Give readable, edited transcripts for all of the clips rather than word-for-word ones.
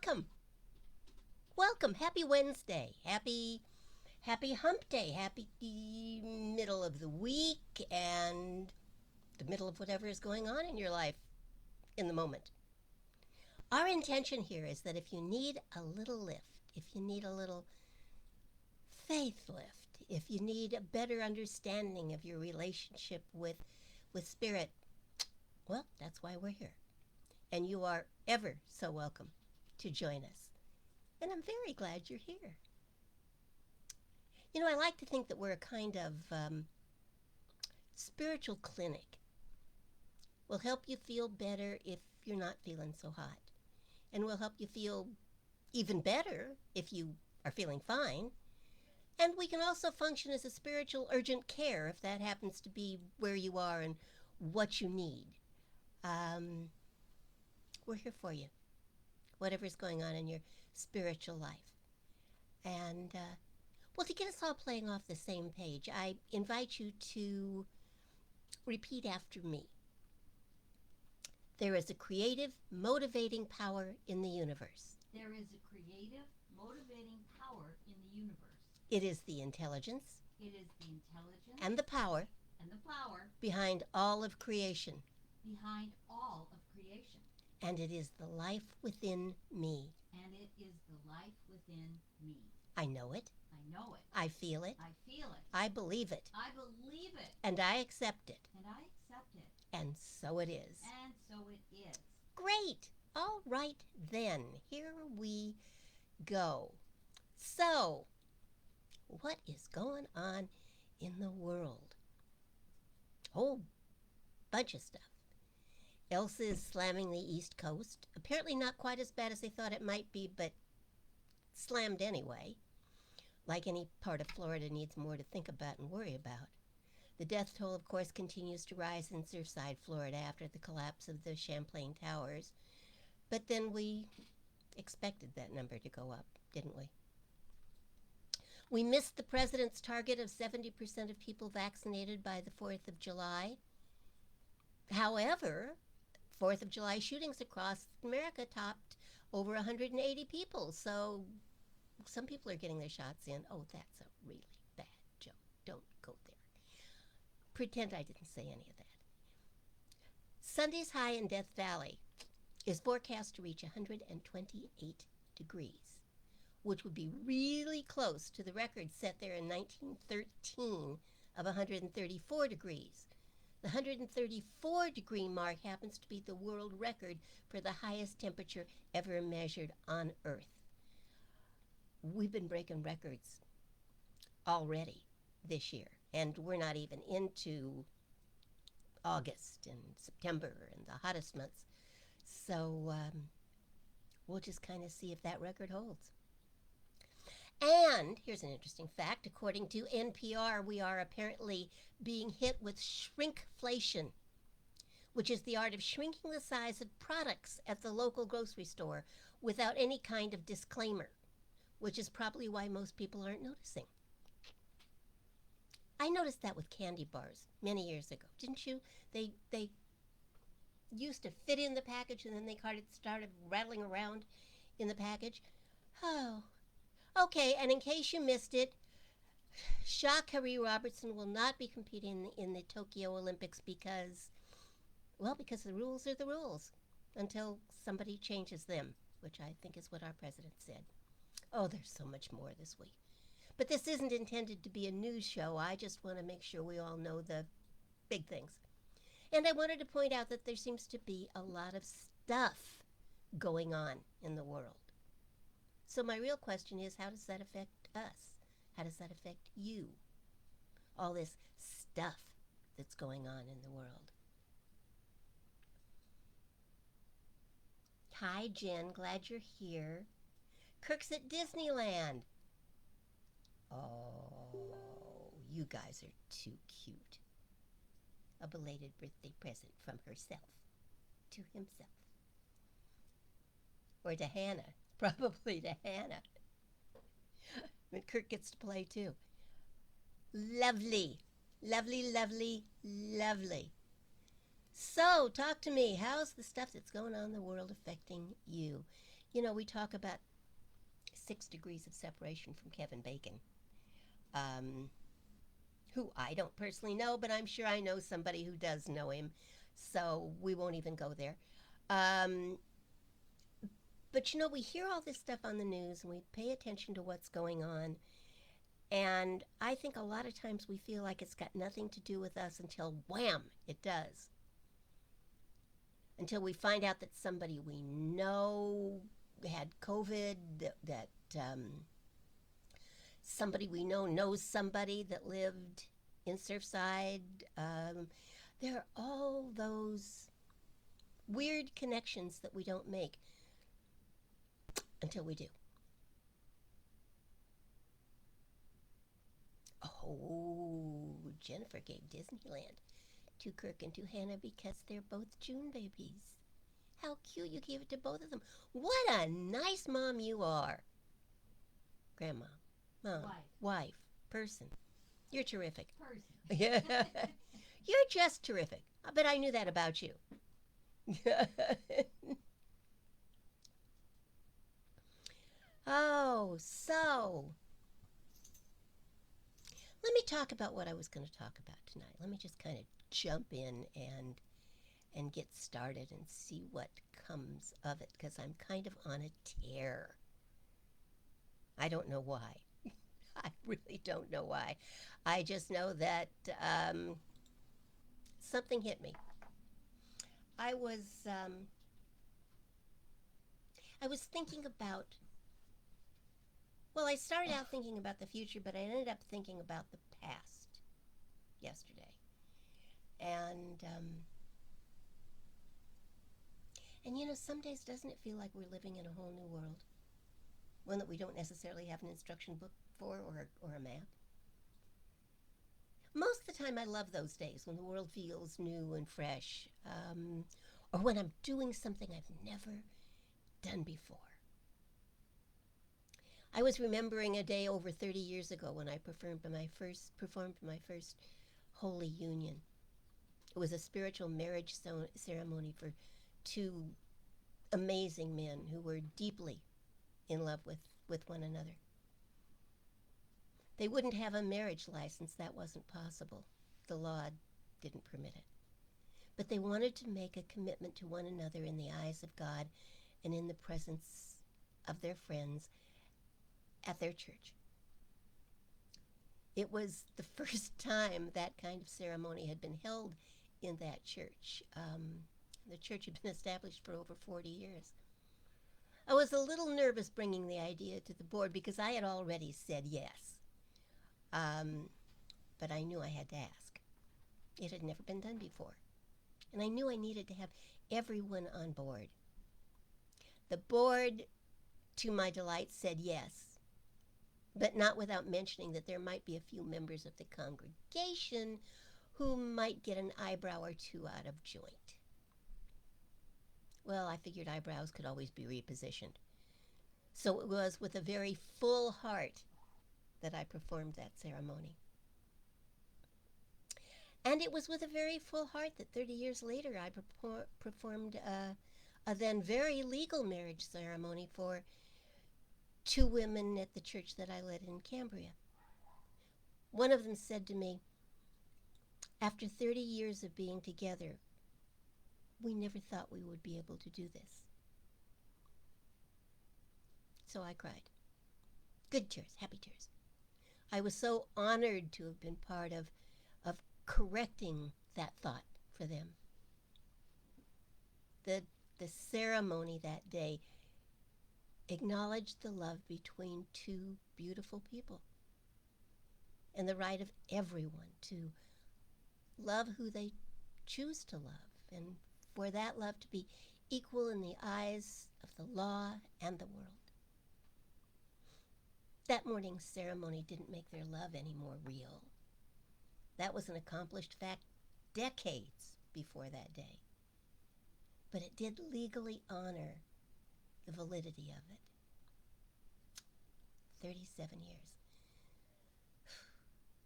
welcome. Welcome. Happy Wednesday. Happy hump day. Happy middle of the week and the middle of whatever is going on in your life in the moment. Our intention here is that if you need a little lift, if you need a little faith lift, if you need a better understanding of your relationship with spirit, well, that's why we're here. And you are ever so welcome to join us. And I'm very glad you're here. You know, I like to think that we're a kind of spiritual clinic. We'll help you feel better if you're not feeling so hot. And we'll help you feel even better if you are feeling fine. And we can also function as a spiritual urgent care if that happens to be where you are and what you need. We're here for you, whatever's going on in your spiritual life. And, well, to get us all playing off the same page, I invite you to repeat after me. There is a creative, motivating power in the universe. There is a creative, motivating power in the universe. It is the intelligence. It is the intelligence and the power behind all of creation. Behind all of creation. And it is the life within me. And it is the life within me. I know it. I know it. I feel it. I feel it. I believe it. I believe it. And I accept it. And I accept it. And so it is. And so it is. Great. All right then. Here we go. So, what is going on in the world? Whole bunch of stuff. Elsa is slamming the East Coast. Apparently not quite as bad as they thought it might be, but slammed anyway. Like any part of Florida needs more to think about and worry about. The death toll, of course, continues to rise in Surfside, Florida after the collapse of the Champlain Towers. But then we expected that number to go up, didn't we? We missed the president's target of 70% of people vaccinated by the 4th of July. However, 4th of July shootings across America topped over 180 people. So some people are getting their shots in. Oh, that's a really bad joke. Don't go there. Pretend I didn't say any of that. Sunday's high in Death Valley is forecast to reach 128 degrees, which would be really close to the record set there in 1913 of 134 degrees. The 134 degree mark happens to be the world record for the highest temperature ever measured on Earth. We've been breaking records already this year, and we're not even into August and September and the hottest months. So we'll just kind of see if that record holds. And here's an interesting fact. According to NPR, we are apparently being hit with shrinkflation, which is the art of shrinking the size of products at the local grocery store without any kind of disclaimer, which is probably why most people aren't noticing. I noticed that with candy bars many years ago, didn't you? They used to fit in the package, and then they started rattling around in the package. Oh. Okay, and in case you missed it, Sha'Carri Robertson will not be competing in the Tokyo Olympics because the rules are the rules until somebody changes them, which I think is what our president said. Oh, there's so much more this week. But this isn't intended to be a news show. I just want to make sure we all know the big things. And I wanted to point out that there seems to be a lot of stuff going on in the world. So my real question is, how does that affect us? How does that affect you? All this stuff that's going on in the world. Hi, Jen. Glad you're here. Kirk's at Disneyland. Oh, you guys are too cute. A belated birthday present from herself to himself. Or to Hannah. Probably to Hannah. But Kirk gets to play too. Lovely. Lovely, lovely, lovely. So, talk to me. How's the stuff that's going on in the world affecting you? We talk about 6 degrees of separation from Kevin Bacon, um, who I don't personally know, but I'm sure I know somebody who does know him, so we won't even go there. Um, but we hear all this stuff on the news and we pay attention to what's going on. And I think a lot of times we feel like it's got nothing to do with us until wham, it does. Until we find out that somebody we know had COVID, that somebody we know knows somebody that lived in Surfside. There are all those weird connections that we don't make until we do. Oh, Jennifer gave Disneyland to Kirk and to Hannah because they're both June babies. How cute you gave it to both of them. What a nice mom you are. Grandma, mom, wife, person. You're terrific. Person. You're just terrific. I bet I knew that about you. Oh, so let me talk about what I was going to talk about tonight. Let me just kind of jump in and get started and see what comes of it, because I'm kind of on a tear. I don't know why. I really don't know why. I just know that something hit me. I was thinking about. Well, I started out thinking about the future, but I ended up thinking about the past yesterday, and some days doesn't it feel like we're living in a whole new world, one that we don't necessarily have an instruction book for or a map. Most of the time, I love those days when the world feels new and fresh, or when I'm doing something I've never done before. I was remembering a day over 30 years ago when I performed my first Holy Union. It was a spiritual marriage ceremony for two amazing men who were deeply in love with one another. They wouldn't have a marriage license. That wasn't possible. The law didn't permit it. But they wanted to make a commitment to one another in the eyes of God and in the presence of their friends at their church. It was the first time that kind of ceremony had been held in that church. The church had been established for over 40 years. I was a little nervous bringing the idea to the board because I had already said yes. But I knew I had to ask. It had never been done before. And I knew I needed to have everyone on board. The board, to my delight, said yes, but not without mentioning that there might be a few members of the congregation who might get an eyebrow or two out of joint. Well, I figured eyebrows could always be repositioned. So it was with a very full heart that I performed that ceremony. And it was with a very full heart that 30 years later I performed a then very legal marriage ceremony for two women at the church that I led in Cambria. One of them said to me, after 30 years of being together, we never thought we would be able to do this. So I cried. Good tears, happy tears. I was so honored to have been part of correcting that thought for them. The ceremony that day acknowledged the love between two beautiful people and the right of everyone to love who they choose to love, and for that love to be equal in the eyes of the law and the world. That morning's ceremony didn't make their love any more real. That was an accomplished fact decades before that day. But it did legally honor the validity of it. 37 years.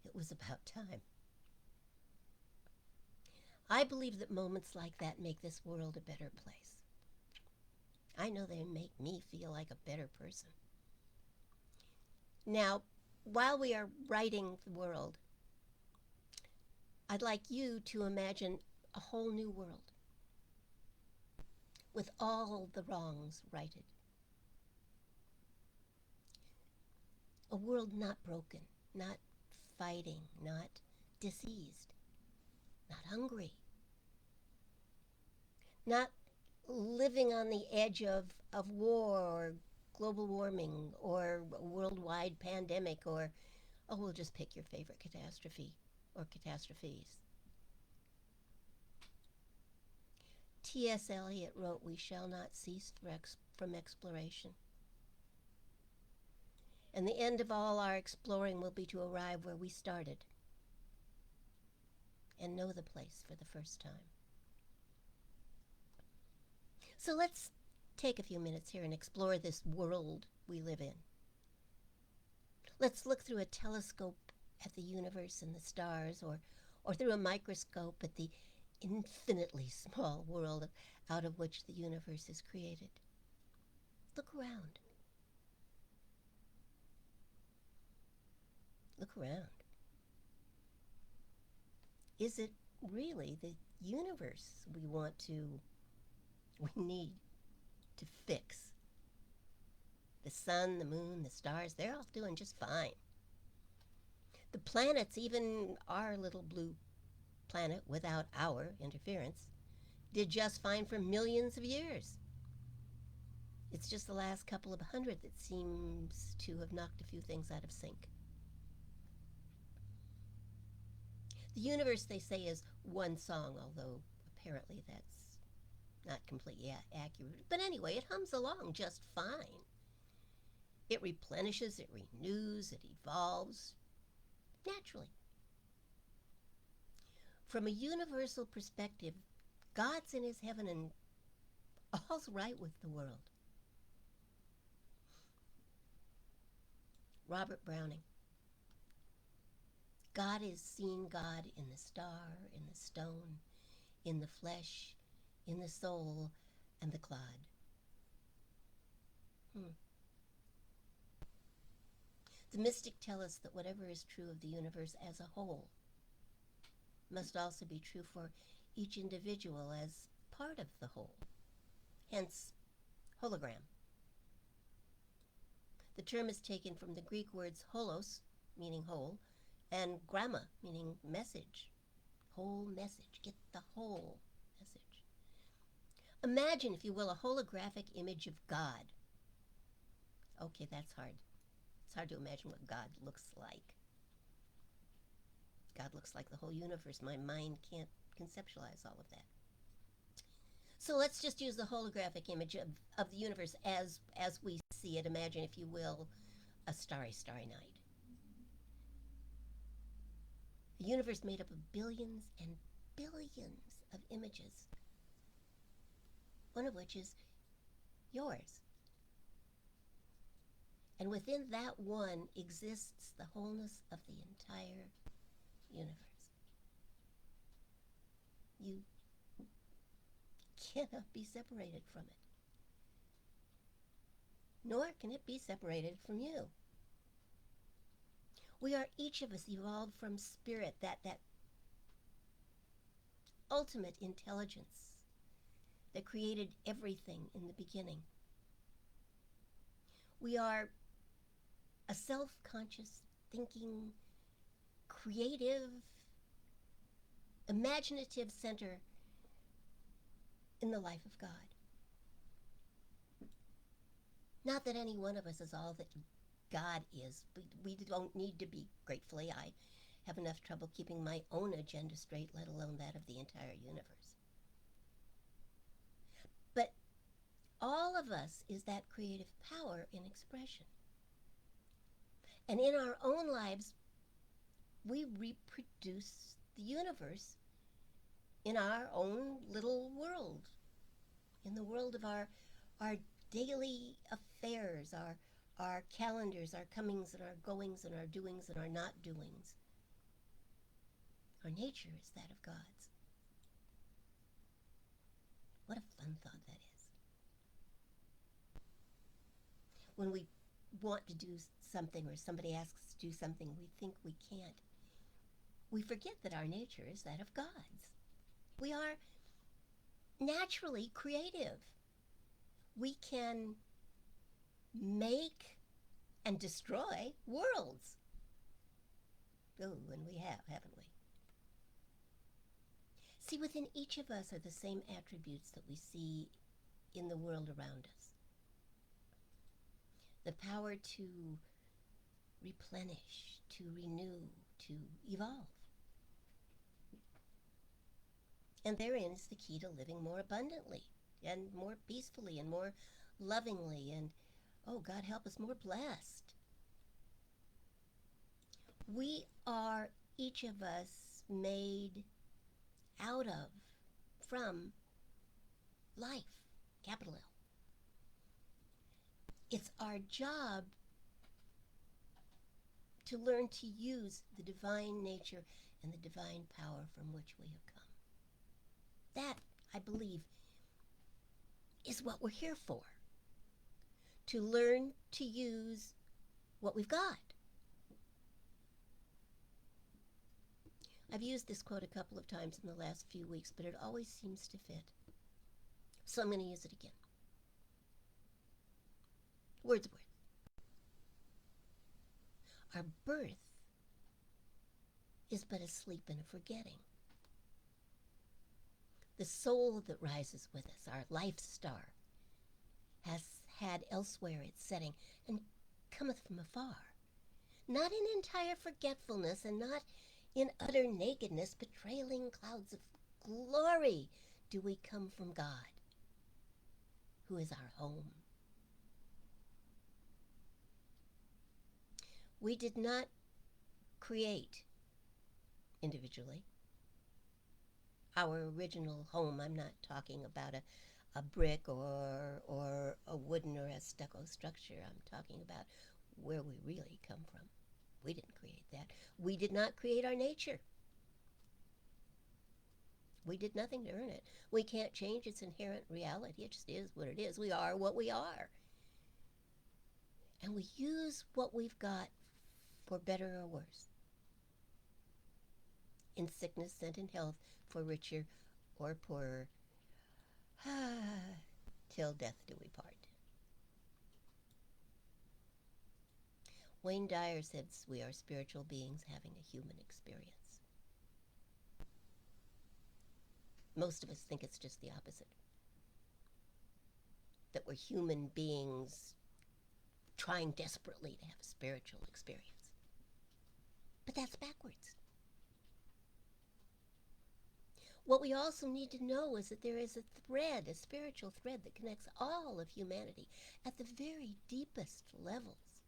It was about time. I believe that moments like that make this world a better place. I know they make me feel like a better person. Now, while we are writing the world, I'd like you to imagine a whole new world with all the wrongs righted. A world not broken, not fighting, not diseased, not hungry, not living on the edge of war or global warming or a worldwide pandemic or, oh, we'll just pick your favorite catastrophe or catastrophes. T.S. Eliot wrote, "We shall not cease from exploration. And the end of all our exploring will be to arrive where we started and know the place for the first time." So let's take a few minutes here and explore this world we live in. Let's look through a telescope at the universe and the stars, or through a microscope at the infinitely small world out of which the universe is created. Look around. Look around. Is it really the universe we need to fix? The sun, the moon, the stars, they're all doing just fine. The planets, even our little blue planet without our interference, did just fine for millions of years. It's just the last couple of hundred that seems to have knocked a few things out of sync. The universe, they say, is one song, although apparently that's not completely accurate. But anyway, it hums along just fine. It replenishes, it renews, it evolves naturally. From a universal perspective, God's in his heaven and all's right with the world. Robert Browning. God is seeing God in the star, in the stone, in the flesh, in the soul, and the clod. The mystic tell us that whatever is true of the universe as a whole must also be true for each individual as part of the whole. Hence, hologram. The term is taken from the Greek words holos, meaning whole, and gramma, meaning message. Whole message. Get the whole message. Imagine, if you will, a holographic image of God. Okay, that's hard. It's hard to imagine what God looks like. God looks like the whole universe. My mind can't conceptualize all of that. So let's just use the holographic image of the universe as we see it. Imagine, if you will, a starry, starry night. A universe made up of billions and billions of images, one of which is yours. And within that one exists the wholeness of the entire universe. You cannot be separated from it, nor can it be separated from you. We are, each of us, evolved from spirit, that ultimate intelligence that created everything in the beginning. We are a self-conscious, thinking, creative, imaginative center in the life of God. Not that any one of us is all that God is. We don't need to be. Gratefully, I have enough trouble keeping my own agenda straight, let alone that of the entire universe. But all of us is that creative power in expression. And in our own lives, we reproduce the universe in our own little world, in the world of our daily affairs, our calendars, our comings and our goings and our doings and our not doings. Our nature is that of God's. What a fun thought that is. when we want to do something or somebody asks us to do something we think we can't, we forget that our nature is that of God's. We are naturally creative. We can make and destroy worlds. Oh, and we have, haven't we? See, within each of us are the same attributes that we see in the world around us. The power to replenish, to renew, to evolve. And therein is the key to living more abundantly and more peacefully and more lovingly and, oh, God help us, more blessed. We are, each of us, made out of, from life, capital L. It's our job to learn to use the divine nature and the divine power from which we have come. That, I believe, is what we're here for. To learn to use what we've got. I've used this quote a couple of times in the last few weeks, but it always seems to fit. So I'm going to use it again. Wordsworth. Our birth is but a sleep and a forgetting. The soul that rises with us, our life star, has had elsewhere its setting and cometh from afar. Not in entire forgetfulness and not in utter nakedness, but trailing clouds of glory do we come from God, who is our home. We did not create individually our original home. I'm not talking about a brick or a wooden or a stucco structure. I'm talking about where we really come from. We didn't create that. We did not create our nature. We did nothing to earn it. We can't change its inherent reality. It just is what it is. We are what we are. And we use what we've got for better or worse. In sickness and in health, for richer or poorer. Till death do we part. Wayne Dyer says we are spiritual beings having a human experience. Most of us think it's just the opposite. That we're human beings trying desperately to have a spiritual experience. But that's backwards. What we also need to know is that there is a thread, a spiritual thread that connects all of humanity at the very deepest levels.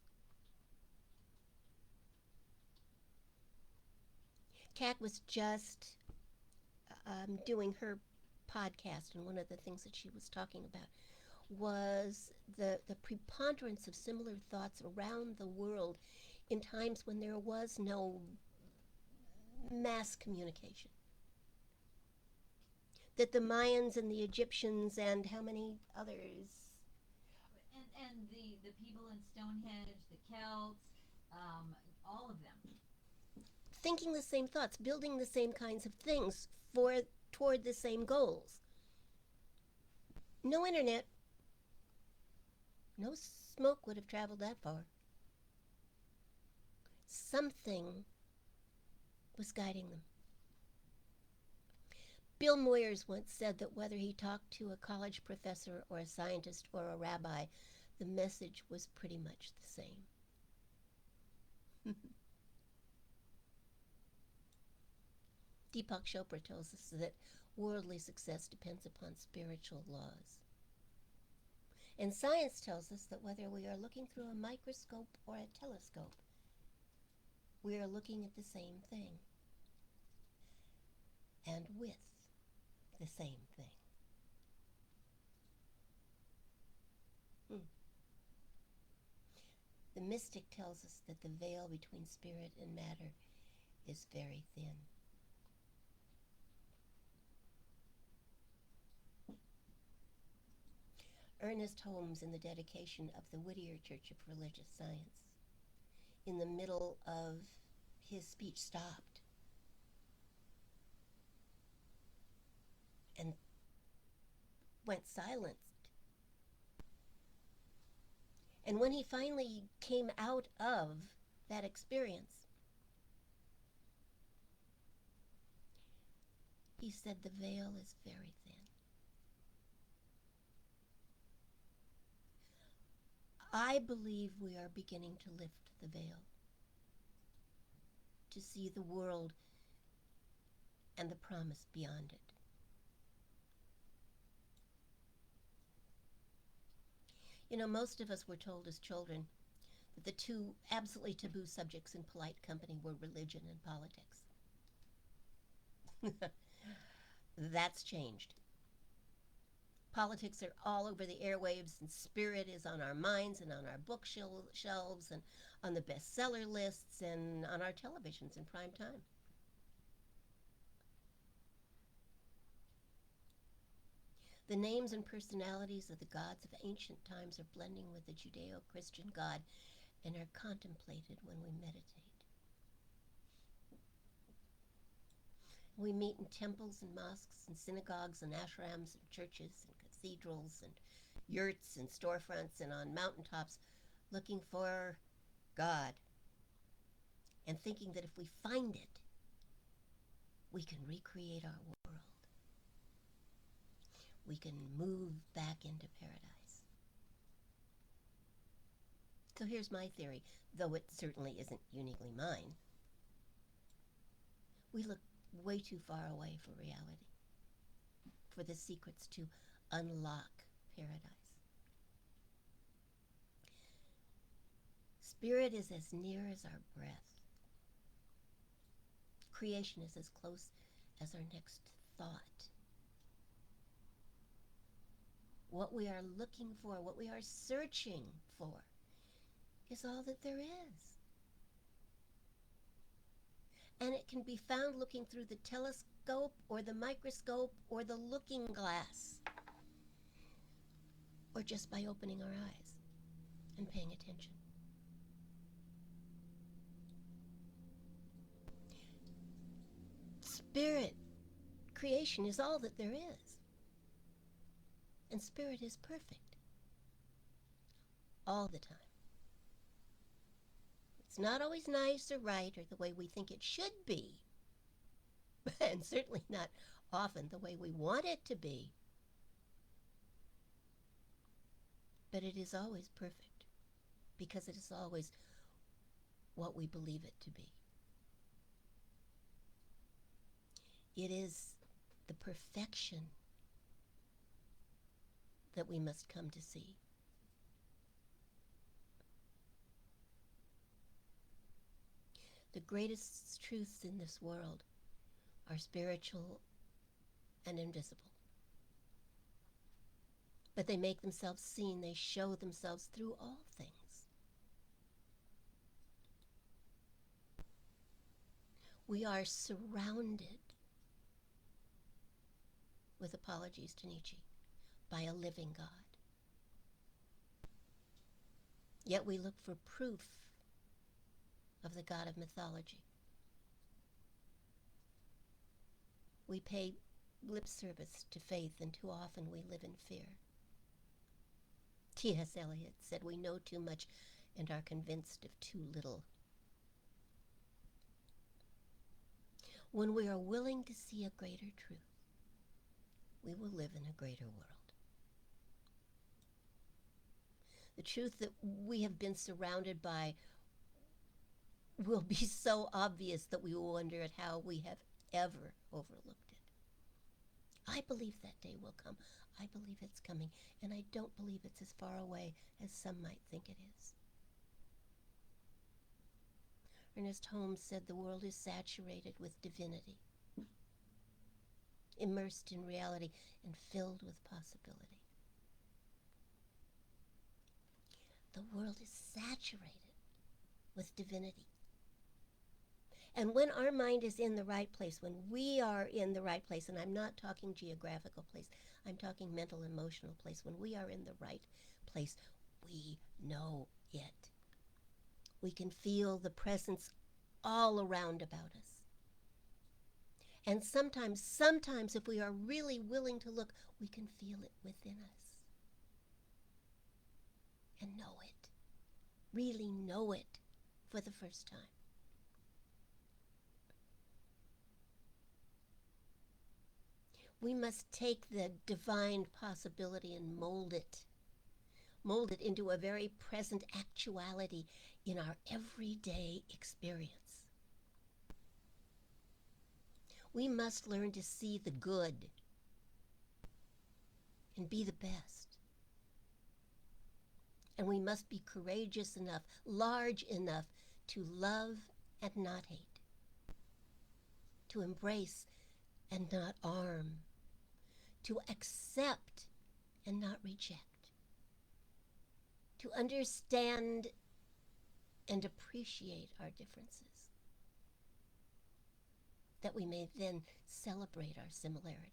Kat was just doing her podcast, and one of the things that she was talking about was the preponderance of similar thoughts around the world in times when there was no mass communication. That the Mayans and the Egyptians and how many others? And the people in Stonehenge, the Celts, all of them. Thinking the same thoughts, building the same kinds of things toward the same goals. No internet. No smoke would have traveled that far. Something was guiding them. Bill Moyers once said that whether he talked to a college professor or a scientist or a rabbi, the message was pretty much the same. Deepak Chopra tells us that worldly success depends upon spiritual laws. And science tells us that whether we are looking through a microscope or a telescope, we are looking at the same thing. And with the same thing. The mystic tells us that the veil between spirit and matter is very thin. Ernest Holmes, in the dedication of the Whittier Church of Religious Science, in the middle of his speech, stopped and went silent. And when he finally came out of that experience, he said, "The veil is very thin." I believe we are beginning to lift the veil, to see the world and the promise beyond it. You know, most of us were told as children that the two absolutely taboo subjects in polite company were religion and politics. That's changed. Politics are all over the airwaves, and spirit is on our minds and on our bookshelves and on the bestseller lists and on our televisions in prime time. The names and personalities of the gods of ancient times are blending with the Judeo-Christian God and are contemplated when we meditate. We meet in temples and mosques and synagogues and ashrams and churches and cathedrals and yurts and storefronts and on mountaintops looking for God and thinking that if we find it, we can recreate our world. We can move back into paradise. So here's my theory, though it certainly isn't uniquely mine. We look way too far away for reality, for the secrets to unlock paradise. Spirit is as near as our breath. Creation is as close as our next thought. What we are looking for, what we are searching for, is all that there is. And it can be found looking through the telescope or the microscope or the looking glass, or just by opening our eyes and paying attention. Spirit, creation is all that there is. And spirit is perfect all the time. It's not always nice or right or the way we think it should be, and certainly not often the way we want it to be. But it is always perfect because it is always what we believe it to be. It is the perfection that we must come to see. The greatest truths in this world are spiritual and invisible. But they make themselves seen, they show themselves through all things. We are surrounded, with apologies to Nietzsche, by a living God. Yet we look for proof of the God of mythology. We pay lip service to faith, and too often we live in fear. T.S. Eliot said we know too much and are convinced of too little. When we are willing to see a greater truth, we will live in a greater world. The truth that we have been surrounded by will be so obvious that we will wonder at how we have ever overlooked it. I believe that day will come. I believe it's coming, and I don't believe it's as far away as some might think it is. Ernest Holmes said the world is saturated with divinity, immersed in reality and filled with possibility. The world is saturated with divinity. And when our mind is in the right place, when we are in the right place, and I'm not talking geographical place, I'm talking mental, emotional place. When we are in the right place, we know it. We can feel the presence all around about us. And sometimes if we are really willing to look, we can feel it within us. And know it. Really know it for the first time. We must take the divine possibility and mold it into a very present actuality in our everyday experience. We must learn to see the good and be the best. And we must be courageous enough, large enough to love and not hate, to embrace and not arm, to accept and not reject, to understand and appreciate our differences, that we may then celebrate our similarities.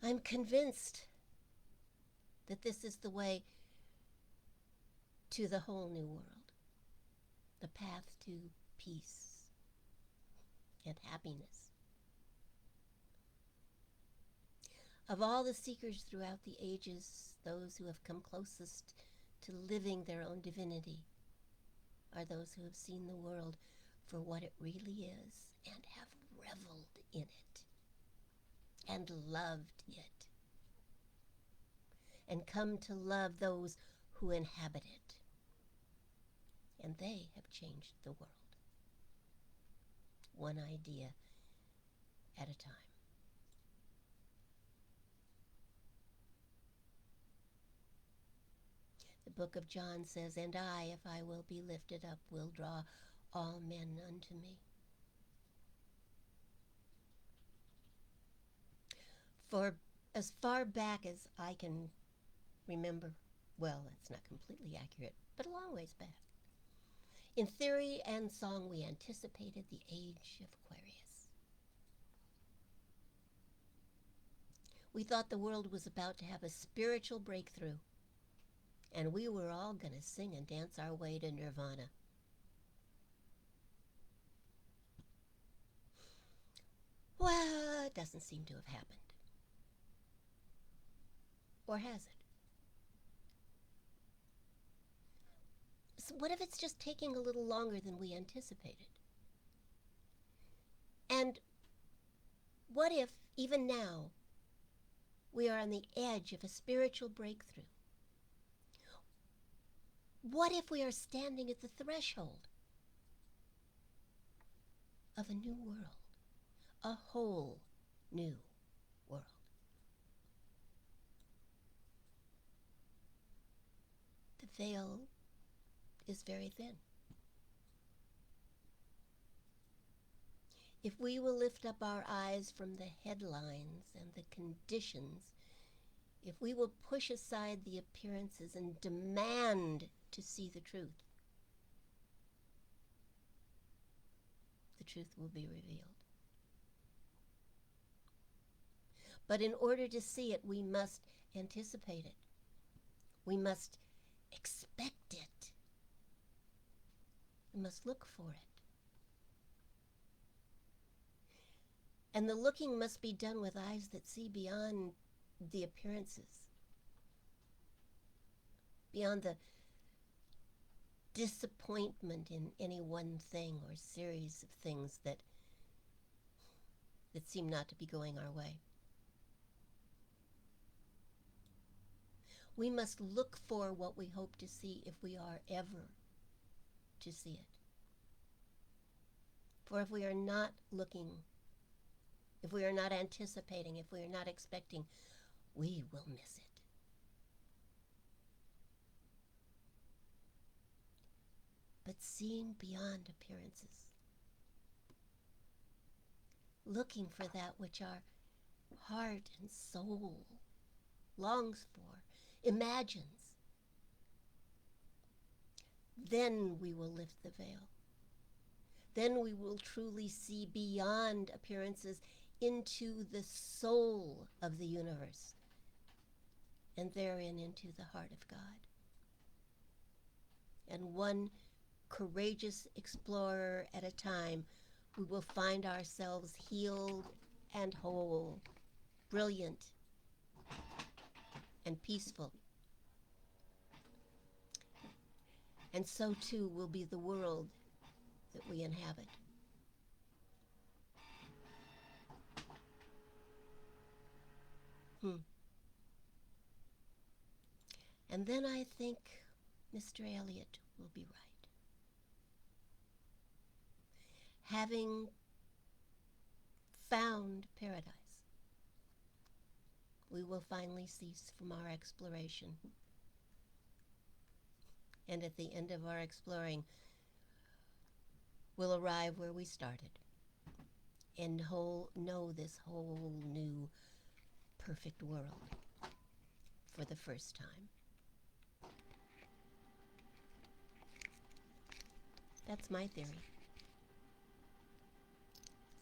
I'm convinced that this is the way to the whole new world, the path to peace and happiness. Of all the seekers throughout the ages, those who have come closest to living their own divinity are those who have seen the world for what it really is and have reveled in it and loved it and come to love those who inhabit it. And they have changed the world, one idea at a time. The book of John says, "And I, if I will be lifted up, will draw all men unto me." For as far back as I can remember, well, that's not completely accurate, but a long ways back, in theory and song we anticipated the age of Aquarius. We thought the world was about to have a spiritual breakthrough, and we were all going to sing and dance our way to nirvana. Well, it doesn't seem to have happened. Or has it? So what if it's just taking a little longer than we anticipated? And what if, even now, we are on the edge of a spiritual breakthrough? What if we are standing at the threshold of a new world, a whole new world? The veil is very thin. If we will lift up our eyes from the headlines and the conditions, if we will push aside the appearances and demand to see the truth will be revealed. But in order to see it, we must anticipate it. We must expect it. We must look for it. And the looking must be done with eyes that see beyond the appearances, beyond the disappointment in any one thing or series of things that seem not to be going our way. We must look for what we hope to see if we are ever to see it. For if we are not looking, if we are not anticipating, if we are not expecting, we will miss it. But seeing beyond appearances, looking for that which our heart and soul longs for, imagines, then we will lift the veil. Then we will truly see beyond appearances into the soul of the universe, and therein into the heart of God. And one courageous explorer at a time, we will find ourselves healed and whole, brilliant and peaceful. And so too will be the world that we inhabit. And then I think Mr. Elliot will be right. Having found paradise, we will finally cease from our exploration. And at the end of our exploring, we'll arrive where we started and know this whole new perfect world for the first time. That's my theory.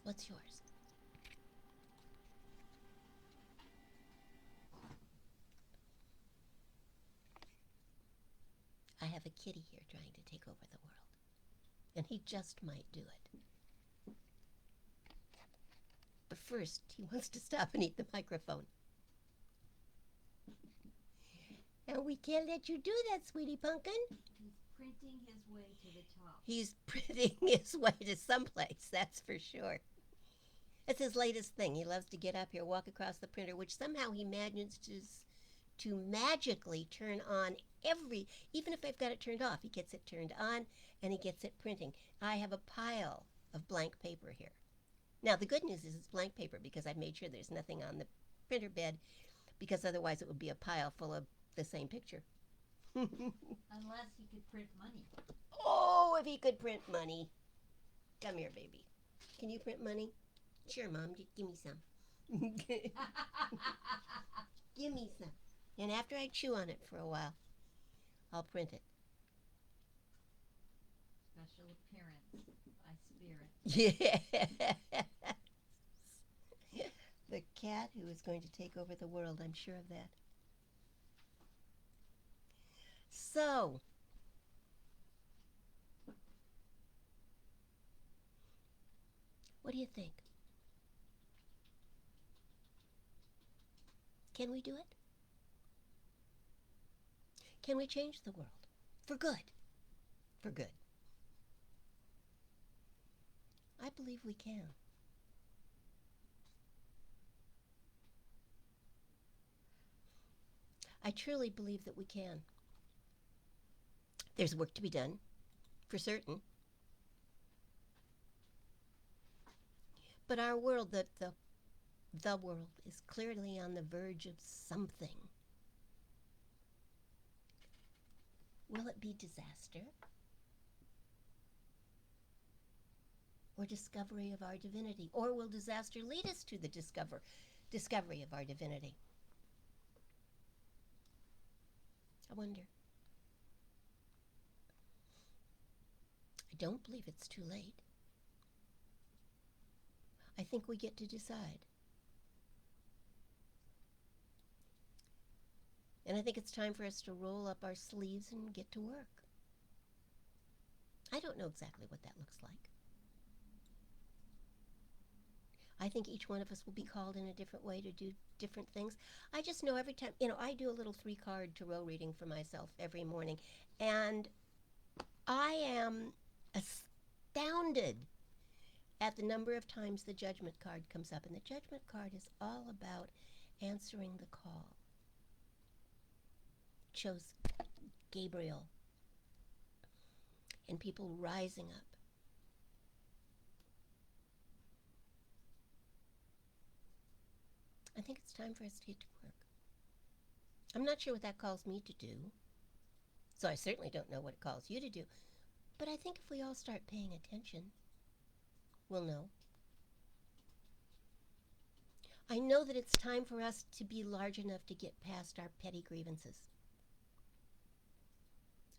What's yours? I have a kitty here trying to take over the world, and he just might do it. But first, he wants to stop and eat the microphone. And we can't let you do that, sweetie pumpkin. He's printing his way to the top. He's printing his way to someplace, that's for sure. It's his latest thing. He loves to get up here, walk across the printer, which somehow he manages to magically turn on even if I've got it turned off, he gets it turned on and he gets it printing. I have a pile of blank paper here. Now, the good news is it's blank paper because I've made sure there's nothing on the printer bed, because otherwise it would be a pile full of the same picture. Unless he could print money. Oh, if he could print money. Come here, baby. Can you print money? Sure, Mom. Give me some. Give me some. And after I chew on it for a while, I'll print it. Special appearance by spirit. Yes. The cat who is going to take over the world, I'm sure of that. So, what do you think? Can we do it? Can we change the world? For good. For good. I believe we can. I truly believe that we can. There's work to be done, for certain. But our world, the world, is clearly on the verge of something. Will it be disaster? Or discovery of our divinity? Or will disaster lead us to the discovery of our divinity? I wonder. I don't believe it's too late. I think we get to decide. And I think it's time for us to roll up our sleeves and get to work. I don't know exactly what that looks like. I think each one of us will be called in a different way to do different things. I just know every time, I do a little 3-card tarot reading for myself every morning, and I am astounded at the number of times the judgment card comes up. And the judgment card is all about answering the call. It shows Gabriel and people rising up. I think it's time for us to get to work. I'm not sure what that calls me to do, so I certainly don't know what it calls you to do. But I think if we all start paying attention, we'll know. I know that it's time for us to be large enough to get past our petty grievances.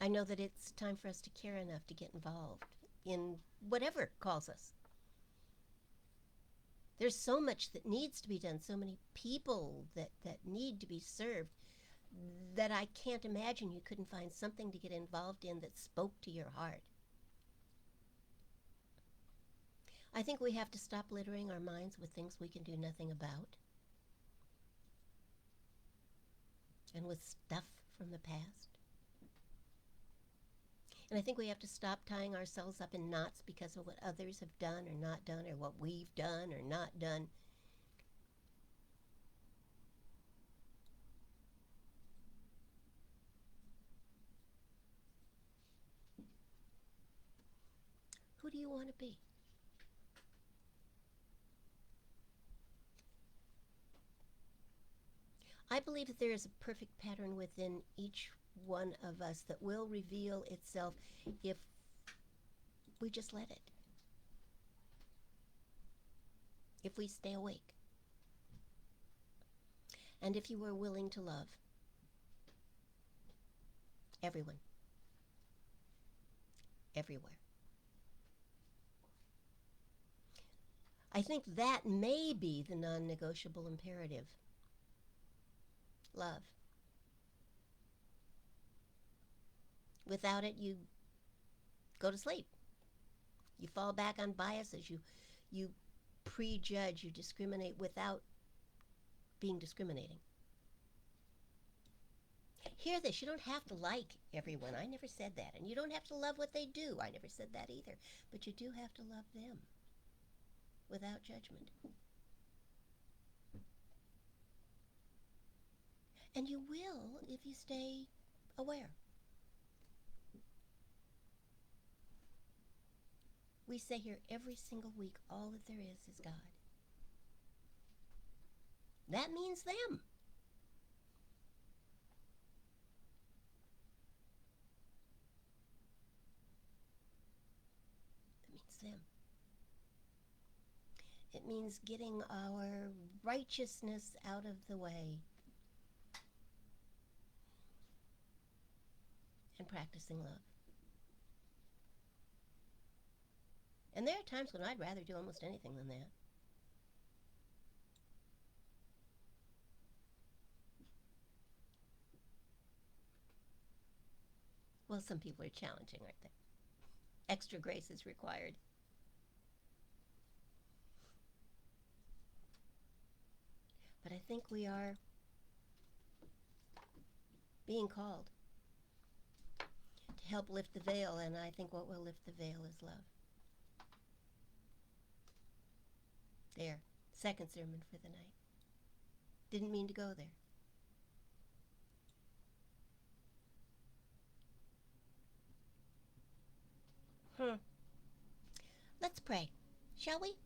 I know that it's time for us to care enough to get involved. in whatever calls us. There's so much that needs to be done, so many people that need to be served, that I can't imagine you couldn't find something to get involved in that spoke to your heart. I think we have to stop littering our minds with things we can do nothing about, and with stuff from the past. And I think we have to stop tying ourselves up in knots because of what others have done or not done, or what we've done or not done. Who do you want to be? I believe that there is a perfect pattern within each one of us that will reveal itself if we just let it. If we stay awake. And if you are willing to love everyone, everywhere. I think that may be the non-negotiable imperative. Love. Without it, you go to sleep. You fall back on biases. You prejudge. You discriminate without being discriminating. Hear this. You don't have to like everyone. I never said that. And you don't have to love what they do. I never said that either. But you do have to love them without judgment. And you will if you stay aware. We say here every single week, all that there is God. That means them. That means them. It means getting our righteousness out of the way and practicing love. And there are times when I'd rather do almost anything than that. Well, some people are challenging, aren't they? Extra grace is required. But I think we are being called to help lift the veil, and I think what will lift the veil is love. There, second sermon for the night. Didn't mean to go there. Let's pray, shall we?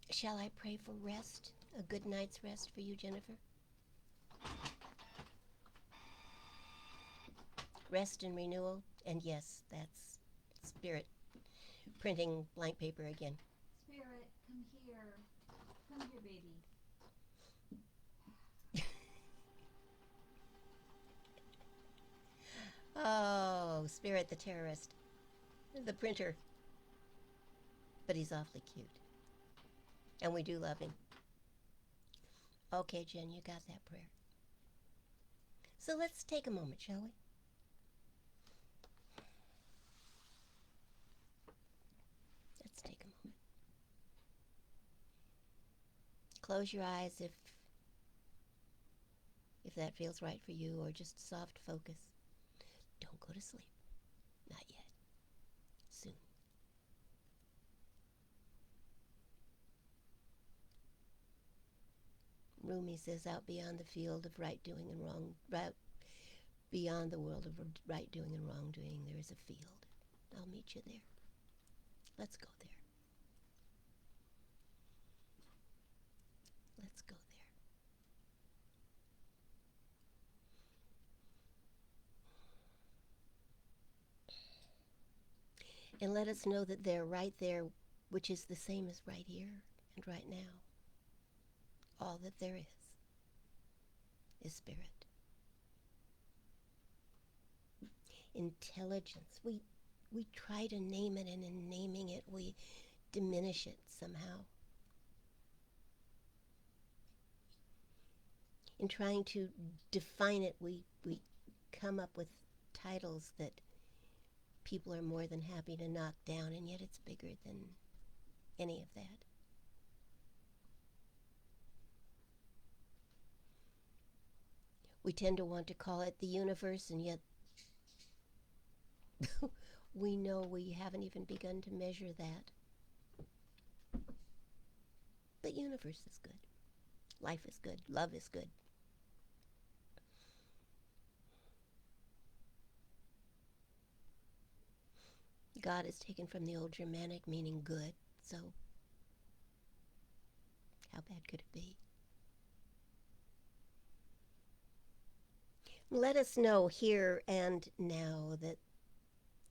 Shall I pray for rest? A good night's rest for you, Jennifer? Rest and renewal. And yes, that's Spirit printing blank paper again. Spirit, come here. Come here, baby. Oh, Spirit the terrorist. The printer. But he's awfully cute. And we do love him. Okay, Jen, you got that prayer. So let's take a moment, shall we? Let's take a moment. Close your eyes if that feels right for you, or just soft focus. Don't go to sleep. Not yet. Soon. Rumi says, out beyond the field of right doing and wrong, right beyond the world of right doing and wrongdoing, there is a field. I'll meet you there. Let's go there. Let's go there. And let us know that they're right there, which is the same as right here and right now. All that there is Spirit. intelligence. We try to name it, and in naming it, we diminish it somehow. In trying to define it, we come up with titles that people are more than happy to knock down, and yet it's bigger than any of that. We tend to want to call it the universe, and yet we know we haven't even begun to measure that. But universe is good. Life is good. Love is good. God is taken from the old Germanic meaning good, so how bad could it be? Let us know here and now that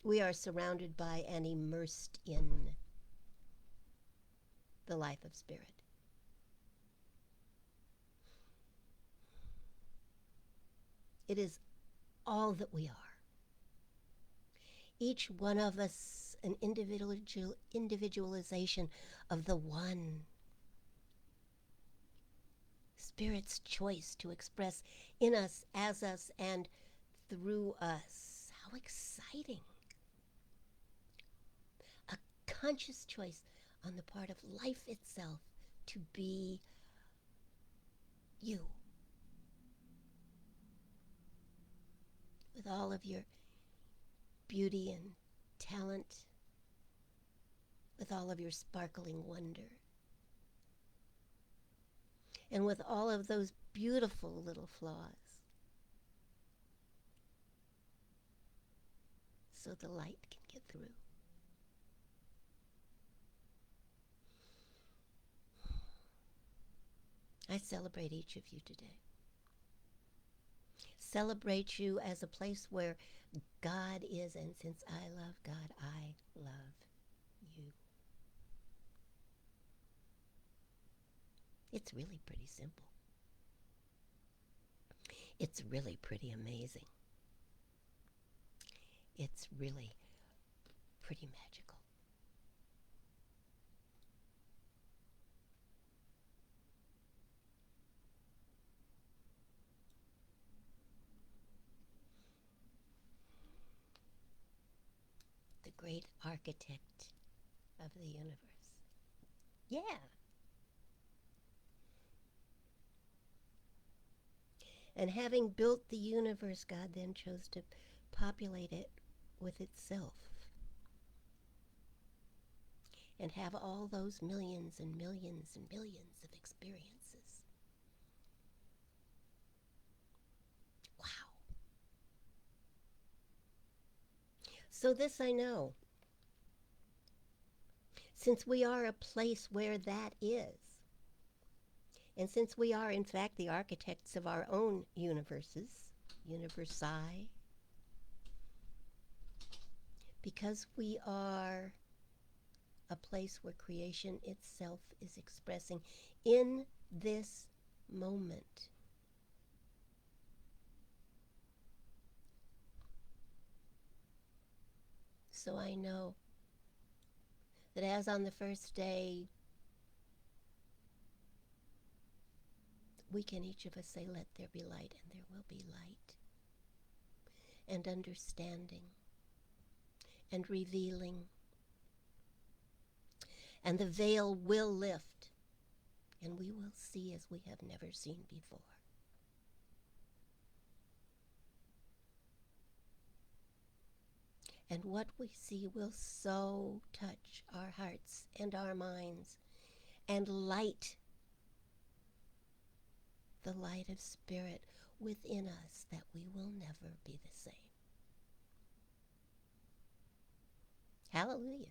we are surrounded by and immersed in the life of spirit. It is all that we are. Each one of us an individualization of the one. Spirit's choice to express in us, as us, and through us. How exciting. A conscious choice on the part of life itself to be you. With all of your beauty and talent, with all of your sparkling wonder, and with all of those beautiful little flaws, so the light can get through. I celebrate each of you today. Celebrate you as a place where God is, and since I love God, I love you. It's really pretty simple. It's really pretty amazing. It's really pretty magical. The great architect of the universe. Yeah. And having built the universe, God then chose to populate it with itself and have all those millions and millions and millions of experiences. Wow. So this I know. Since we are a place where that is, and since we are, in fact, the architects of our own universes, universi, because we are a place where creation itself is expressing in this moment. So I know that as on the first day, we can each of us say, let there be light, and there will be light, and understanding, and revealing, and the veil will lift, and we will see as we have never seen before. And what we see will so touch our hearts and our minds and light the light of spirit within us that we will never be the same. Hallelujah.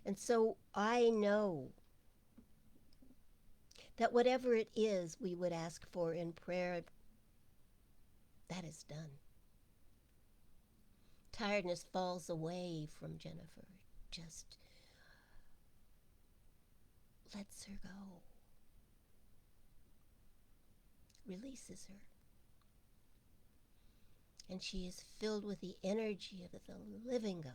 And so I know that whatever it is we would ask for in prayer, that is done. Tiredness falls away from Jennifer. Just lets her go. releases her. And she is filled with the energy of the living God.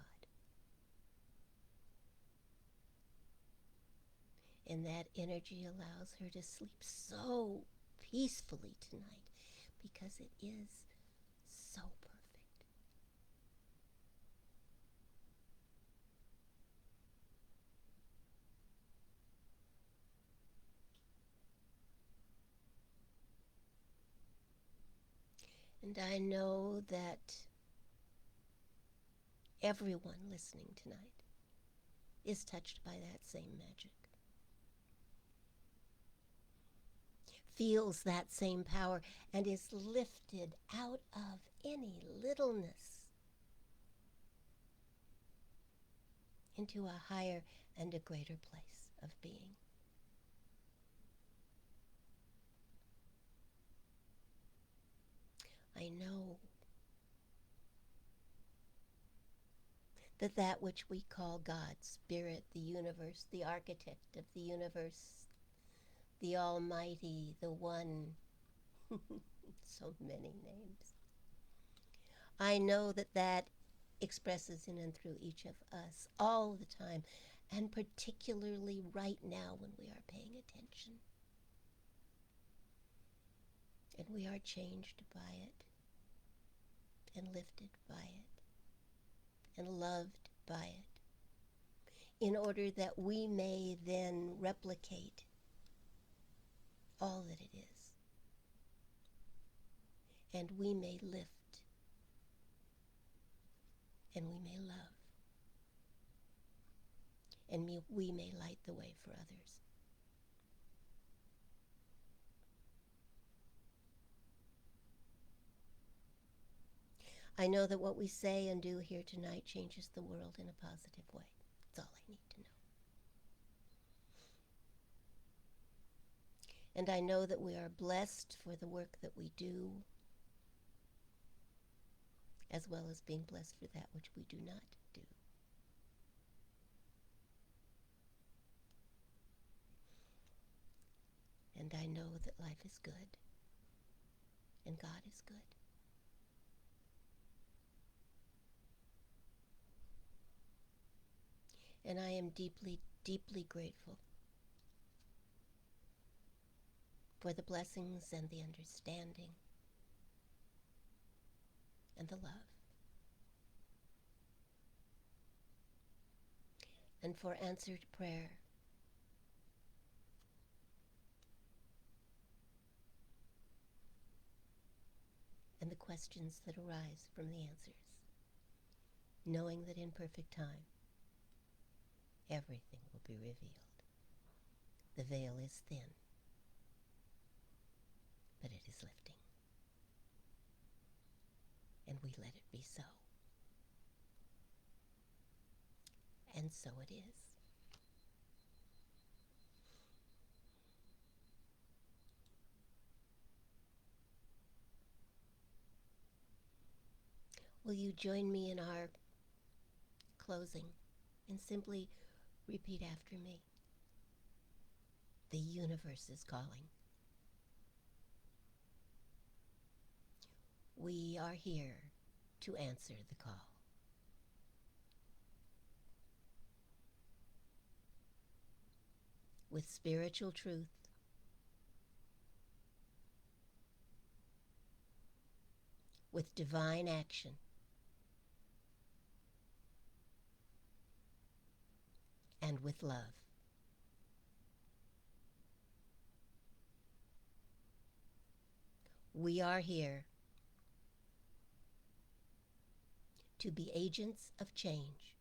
And that energy allows her to sleep so peacefully tonight because it is so perfect. And I know that everyone listening tonight is touched by that same magic, feels that same power, and is lifted out of any littleness into a higher and a greater place of being. I know that that which we call God, Spirit, the universe, the architect of the universe, the Almighty, the One, so many names. I know that that expresses in and through each of us all the time, and particularly right now when we are paying attention. And we are changed by it, and lifted by it, and loved by it, in order that we may then replicate all that it is. And we may lift, and we may love, and we may light the way for others. I know that what we say and do here tonight changes the world in a positive way. That's all I need to know. And I know that we are blessed for the work that we do, as well as being blessed for that which we do not do. And I know that life is good, and God is good. And I am deeply, deeply grateful for the blessings and the understanding and the love, and for answered prayer, and the questions that arise from the answers, knowing that in perfect time everything will be revealed. The veil is thin, but it is lifting. And we let it be so. And so it is. Will you join me in our closing and simply repeat after me? The universe is calling. We are here to answer the call. With spiritual truth, with divine action, and with love. We are here to be agents of change.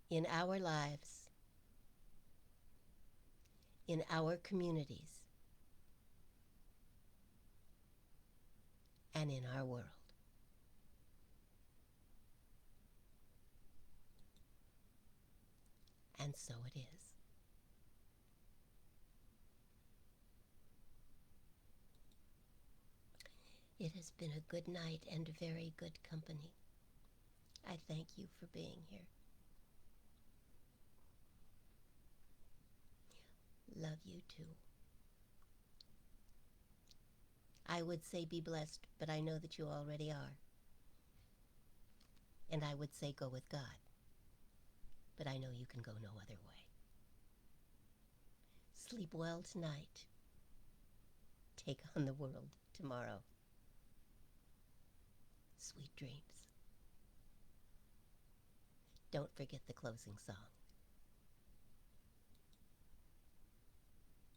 In our lives, in our communities, and in our world. And so it is. It has been a good night and very good company. I thank you for being here. love you too. I would say be blessed, but I know that you already are. And I would say go with God, but I know you can go no other way. Sleep well tonight. Take on the world tomorrow. Sweet dreams. Don't forget the closing song.